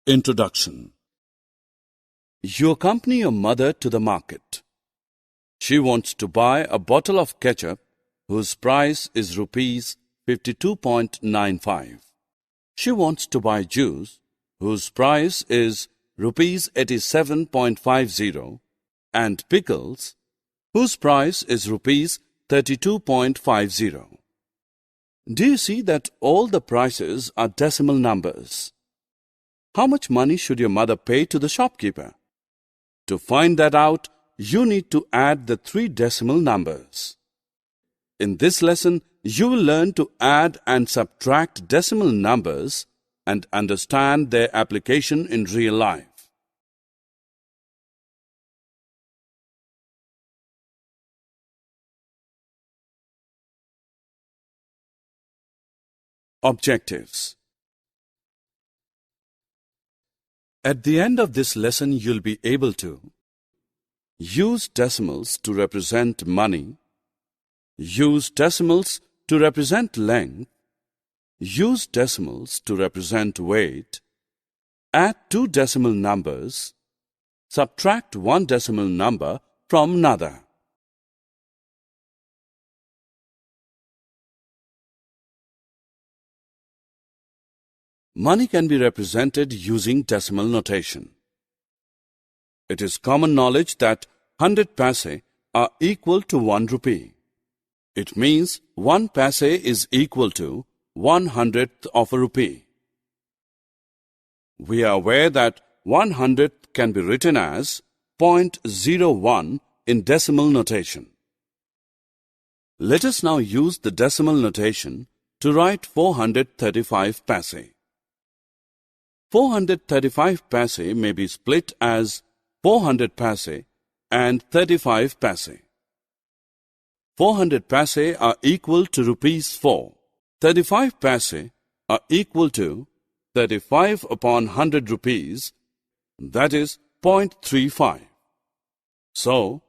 Introduction. You accompany your mother to the market. She wants to buy a bottle of ketchup whose price is rupees 52.95. She wants to buy juice whose price is rupees 87.50 and pickles whose price is rupees 32.50. Do you see that all the prices are decimal numbers? How much money should your mother pay to the shopkeeper? To find that out, you need to add the three decimal numbers. In this lesson, you will learn to add and subtract decimal numbers and understand their application in real life. Objectives. At the end of this lesson, you'll be able to use decimals to represent money, use decimals to represent length, use decimals to represent weight, add two decimal numbers, subtract one decimal number from another. Money can be represented using decimal notation. It is common knowledge that 100 paise are equal to 1 rupee. It means 1 paise is equal to 1/100th of a rupee. We are aware that 1/100th can be written as 0.01 in decimal notation. Let us now use the decimal notation to write 435 paise. 435 paise may be split as 400 paise and 35 paise. 400 paise are equal to rupees 4. 35 paise are equal to 35 upon 100 rupees, that is 0.35. So,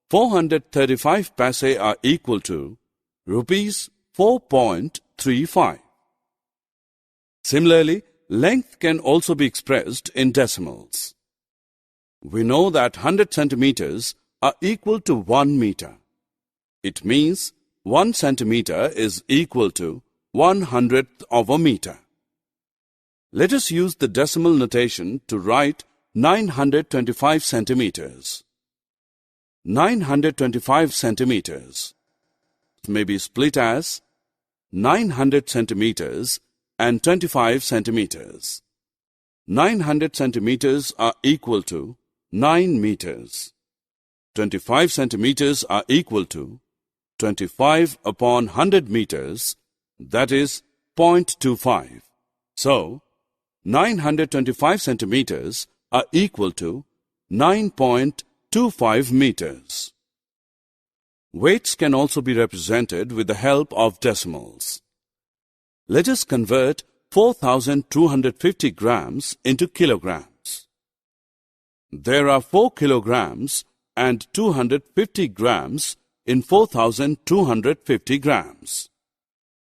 435 paise are equal to rupees 4.35. Similarly, length can also be expressed in decimals. We know that 100 centimeters are equal to 1 meter. It means 1 centimeter is equal to 1/100th of a meter. Let us use the decimal notation to write 925 centimeters. 925 centimeters may be split as 900 centimeters and 25 centimeters. 900 centimeters are equal to 9 meters. 25 centimeters are equal to 25 upon 100 meters, that is 0.25. So, 925 centimeters are equal to 9.25 meters. Weights can also be represented with the help of decimals. Let us convert 4,250 grams into kilograms. There are 4 kilograms and 250 grams in 4,250 grams.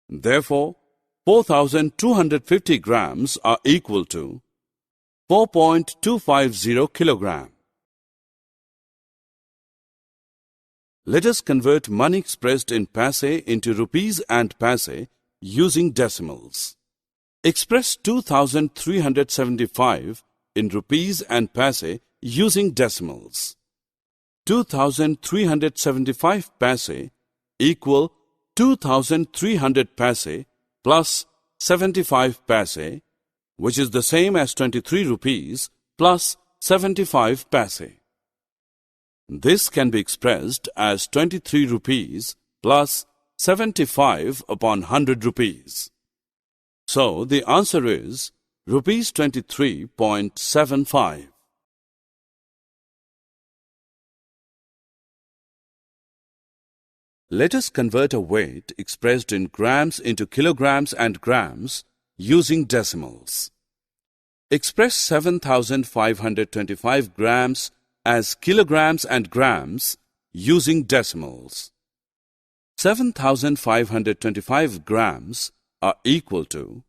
Therefore, 4,250 grams are equal to 4.250 kilogram. Let us convert money expressed in paise into rupees and paise using decimals. Express 2,375 in rupees and paise using decimals. 2,375 paise equal 2,300 paise plus 75 paise, which is the same as 23 rupees plus 75 paise. This can be expressed as 23 rupees plus 75 upon 100 rupees. So, the answer is rupees 23.75. Let us convert a weight expressed in grams into kilograms and grams using decimals. Express 7,525 grams as kilograms and grams using decimals. 7,525 grams are equal to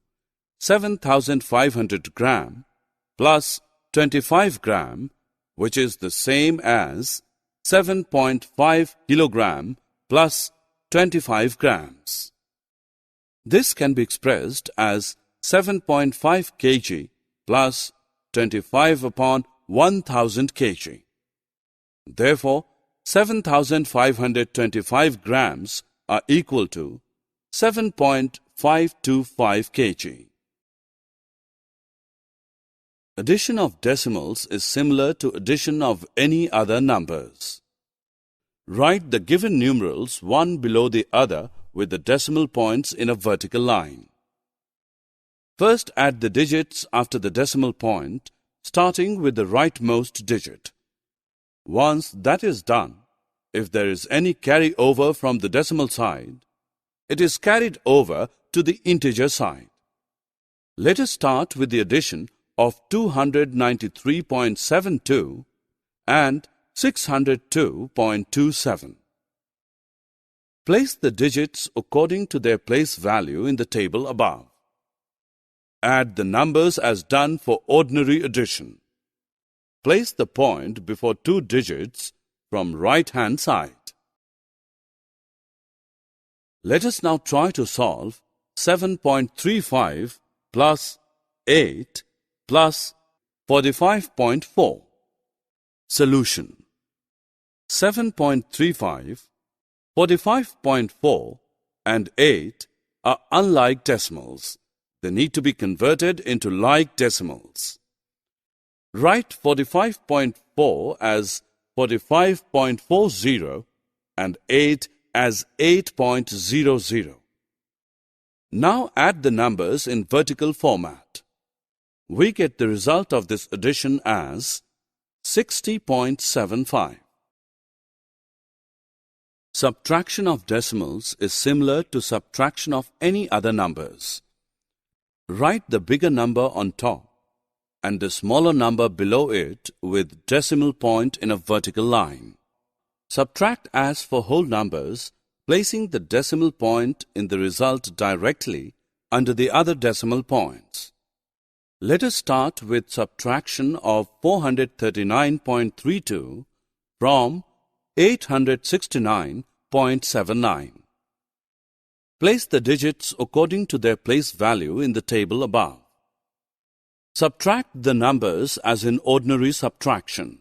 7,500 gram plus 25 gram, which is the same as 7.5 kilogram plus 25 grams. This can be expressed as 7.5 kg plus 25 upon 1000 kg. Therefore, 7,525 grams are equal to 7.525 kg. Addition of decimals is similar to addition of any other numbers. Write the given numerals one below the other with the decimal points in a vertical line. First, add the digits after the decimal point, starting with the rightmost digit. Once that is done, if there is any carry over from the decimal side, it is carried over to the integer side. Let us start with the addition of 293.72 and 602.27. Place the digits according to their place value in the table above. Add the numbers as done for ordinary addition. Place the point before two digits from right-hand side. Let us now try to solve 7.35 plus 8 plus 45.4. Solution: 7.35, 45.4 and 8 are unlike decimals. They need to be converted into like decimals. Write 45.4 as 45.40 and 8 as 8.00. Now add the numbers in vertical format. We get the result of this addition as 60.75. Subtraction of decimals is similar to subtraction of any other numbers. Write the bigger number on top and the smaller number below it with decimal point in a vertical line. Subtract as for whole numbers, placing the decimal point in the result directly under the other decimal points. Let us start with subtraction of 439.32 from 869.79. Place the digits according to their place value in the table above. Subtract the numbers as in ordinary subtraction.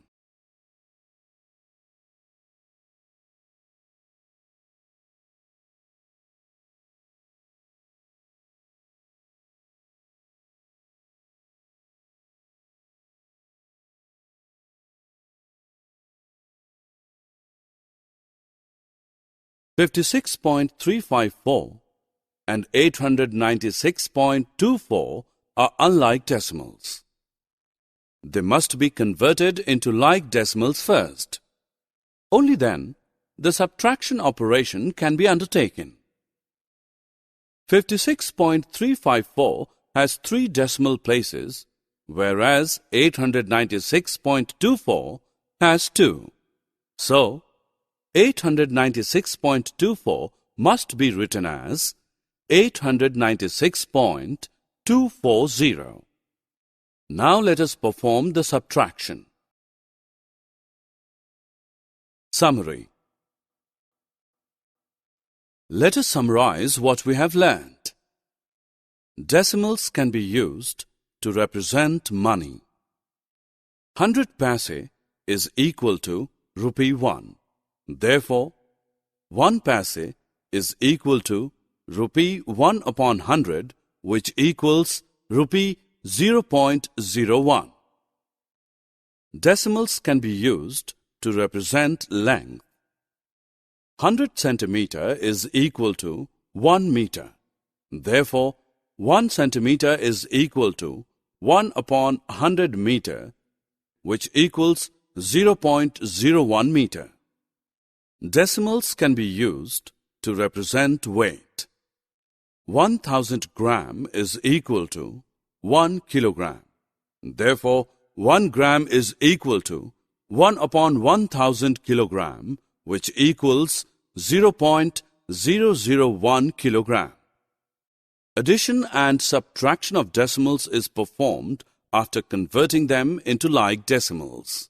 $56.354 and 896.24 are unlike decimals. They must be converted into like decimals first. Only then the subtraction operation can be undertaken. 56.354 has 3 decimal places, whereas 896.24 has 2. So, 896.24 must be written as 896.240. Now let us perform the subtraction. Summary. Let us summarize what we have learned. Decimals can be used to represent money. 100 paise is equal to rupee 1. Therefore, 1 paise is equal to rupee 1 upon 100, which equals rupee 0.01. Decimals can be used to represent length. 100 centimetre is equal to 1 metre. Therefore, 1 centimetre is equal to 1 upon 100 metre, which equals 0.01 metre. Decimals can be used to represent weight. 1000 gram is equal to 1 kilogram. Therefore, 1 gram is equal to 1 upon 1000 kilogram, which equals 0.001 kilogram. Addition and subtraction of decimals is performed after converting them into like decimals.